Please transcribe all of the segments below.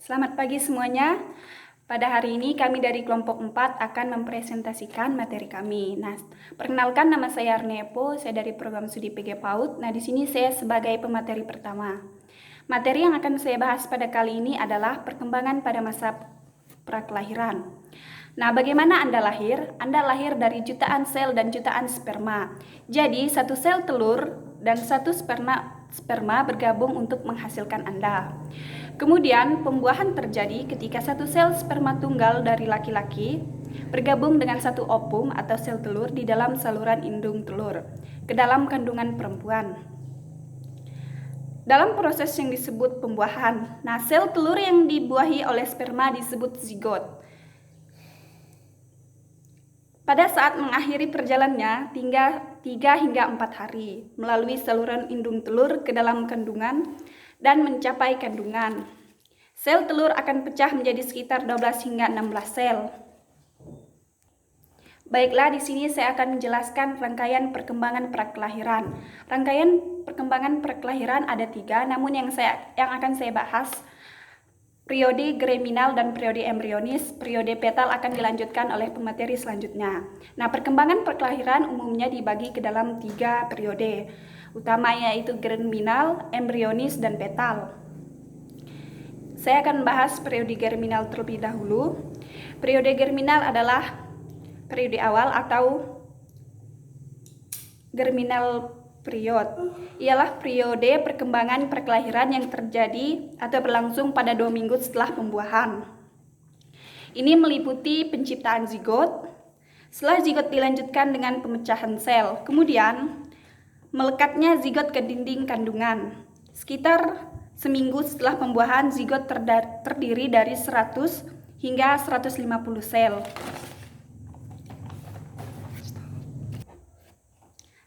Selamat pagi semuanya. Pada hari ini kami dari kelompok 4 akan mempresentasikan materi kami. Nah, perkenalkan nama saya Arnepo, saya dari program studi PG PAUD. Nah, di sini saya sebagai pemateri pertama. Materi yang akan saya bahas pada kali ini adalah perkembangan pada masa prakelahiran. Nah, bagaimana Anda lahir? Anda lahir dari jutaan sel dan jutaan sperma. Jadi, satu sel telur dan satu sperma bergabung untuk menghasilkan Anda. Kemudian, pembuahan terjadi ketika satu sel sperma tunggal dari laki-laki bergabung dengan satu ovum atau sel telur di dalam saluran indung telur ke dalam kandungan perempuan. Dalam proses yang disebut pembuahan, nah sel telur yang dibuahi oleh sperma disebut zigot. Pada saat mengakhiri perjalanannya 3 hingga 4 hari melalui saluran indung telur ke dalam kandungan dan mencapai kandungan. Sel telur akan pecah menjadi sekitar 12 hingga 16 sel. Baiklah, di sini saya akan menjelaskan rangkaian perkembangan prakelahiran. Rangkaian perkembangan prakelahiran ada 3, namun yang akan saya bahas periode germinal dan periode embrionis. Periode fetal akan dilanjutkan oleh pemateri selanjutnya. Nah, perkembangan perkelahiran umumnya dibagi ke dalam 3 periode utama, yaitu germinal, embrionis, dan fetal. Saya akan membahas periode germinal terlebih dahulu. Periode germinal adalah periode awal atau germinal period. Ialah periode perkembangan perkelahiran yang terjadi atau berlangsung pada 2 minggu setelah pembuahan. Ini meliputi penciptaan zigot. Setelah zigot dilanjutkan dengan pemecahan sel, kemudian melekatnya zigot ke dinding kandungan. Sekitar seminggu setelah pembuahan, zigot terdiri dari 100 hingga 150 sel.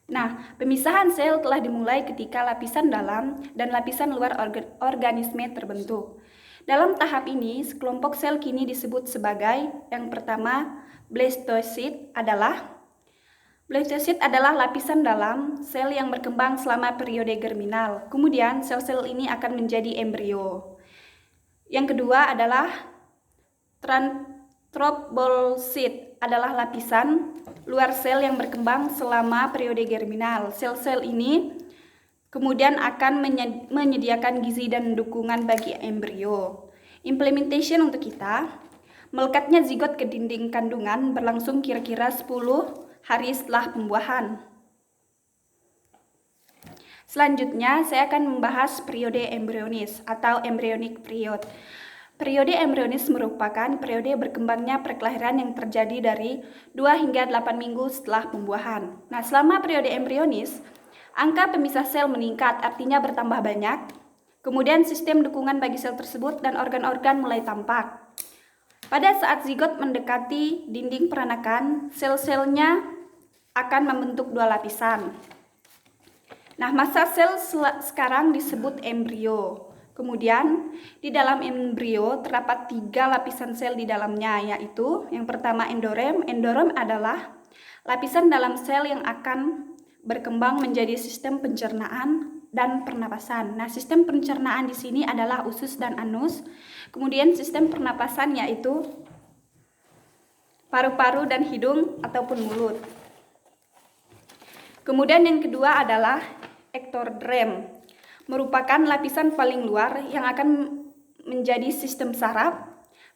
Nah, pemisahan sel telah dimulai ketika lapisan dalam dan lapisan luar organisme terbentuk. Dalam tahap ini, sekelompok sel kini disebut sebagai yang pertama, blastosit adalah lapisan dalam sel yang berkembang selama periode germinal. Kemudian, sel-sel ini akan menjadi embrio. Yang kedua adalah trophoblast adalah lapisan luar sel yang berkembang selama periode germinal. Sel-sel ini kemudian akan menyediakan gizi dan dukungan bagi embrio. Implementation untuk kita, melekatnya zigot ke dinding kandungan berlangsung kira-kira 10 hari setelah pembuahan. Selanjutnya, saya akan membahas periode embrionis atau embryonic period. Periode embrionis merupakan periode berkembangnya perkelahiran yang terjadi dari 2 hingga 8 minggu setelah pembuahan. Nah, selama periode embrionis, angka pemisah sel meningkat, artinya bertambah banyak. Kemudian sistem dukungan bagi sel tersebut dan organ-organ mulai tampak. Pada saat zigot mendekati dinding peranakan, sel-selnya akan membentuk 2 lapisan. Nah, masa sel sekarang disebut embrio. Kemudian, di dalam embrio terdapat 3 lapisan sel di dalamnya, yaitu yang pertama endorem. Endorem adalah lapisan dalam sel yang akan berkembang menjadi sistem pencernaan dan pernapasan. Nah, sistem pencernaan di sini adalah usus dan anus. Kemudian sistem pernapasan yaitu paru-paru dan hidung ataupun mulut. Kemudian yang kedua adalah ektodrem, merupakan lapisan paling luar yang akan menjadi sistem saraf,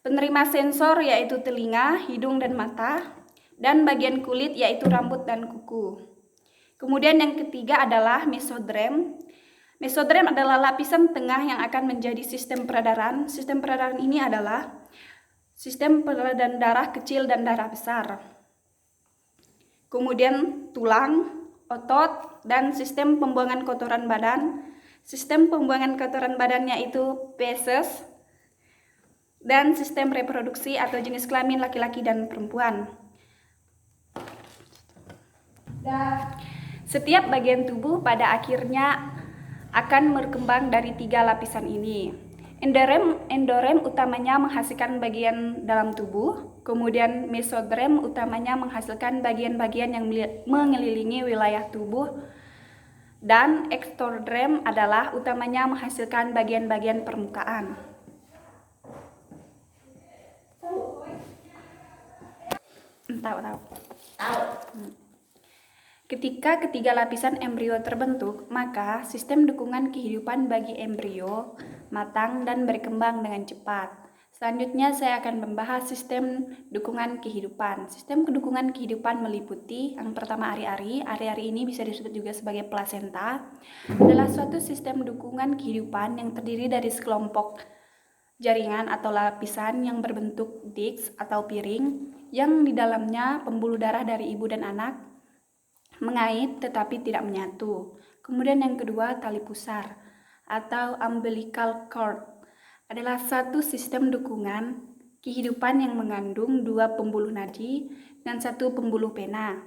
penerima sensor yaitu telinga, hidung, dan mata, dan bagian kulit yaitu rambut dan kuku. Kemudian yang ketiga adalah mesodrem. Mesodrem adalah lapisan tengah yang akan menjadi sistem peredaran. Sistem peredaran ini adalah sistem peredaran darah kecil dan darah besar. Kemudian tulang, otot, dan sistem pembuangan kotoran badan. Sistem pembuangan kotoran badannya itu feses, dan sistem reproduksi atau jenis kelamin laki-laki dan perempuan. Setiap bagian tubuh pada akhirnya akan berkembang dari 3 lapisan ini. Endorem utamanya menghasilkan bagian dalam tubuh, kemudian mesodrem utamanya menghasilkan bagian-bagian yang mengelilingi wilayah tubuh, dan ektodrem adalah utamanya menghasilkan bagian-bagian permukaan. Tahu. Tahu. Ketika ketiga lapisan embrio terbentuk, maka sistem dukungan kehidupan bagi embrio matang dan berkembang dengan cepat. Selanjutnya saya akan membahas sistem dukungan kehidupan. Sistem dukungan kehidupan meliputi yang pertama ari-ari. Ari-ari ini bisa disebut juga sebagai plasenta. Adalah suatu sistem dukungan kehidupan yang terdiri dari sekelompok jaringan atau lapisan yang berbentuk disk atau piring yang di dalamnya pembuluh darah dari ibu dan anak mengait tetapi tidak menyatu. Kemudian yang kedua, tali pusar atau umbilical cord adalah satu sistem dukungan kehidupan yang mengandung dua pembuluh nadi dan satu pembuluh pena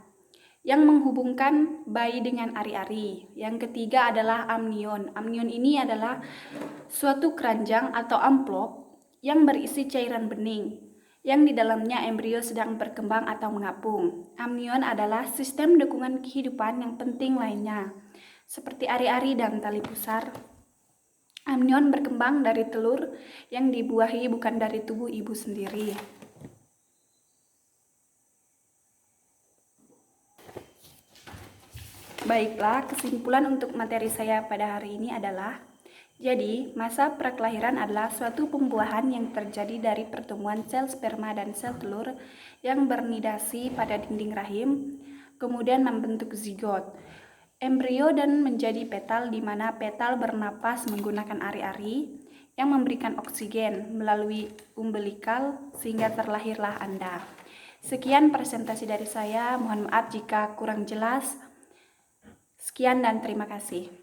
yang menghubungkan bayi dengan ari-ari. Yang ketiga adalah amnion. Amnion ini adalah suatu keranjang atau amplop yang berisi cairan bening yang di dalamnya embrio sedang berkembang atau mengapung. Amnion adalah sistem dukungan kehidupan yang penting lainnya, seperti ari-ari dan tali pusar. Amnion berkembang dari telur yang dibuahi bukan dari tubuh ibu sendiri. Baiklah, kesimpulan untuk materi saya pada hari ini adalah jadi, masa prakelahiran adalah suatu pembuahan yang terjadi dari pertemuan sel sperma dan sel telur yang bernidasi pada dinding rahim, kemudian membentuk zigot, embrio dan menjadi petal di mana petal bernapas menggunakan ari-ari yang memberikan oksigen melalui umbilikal sehingga terlahirlah Anda. Sekian presentasi dari saya, mohon maaf jika kurang jelas. Sekian dan terima kasih.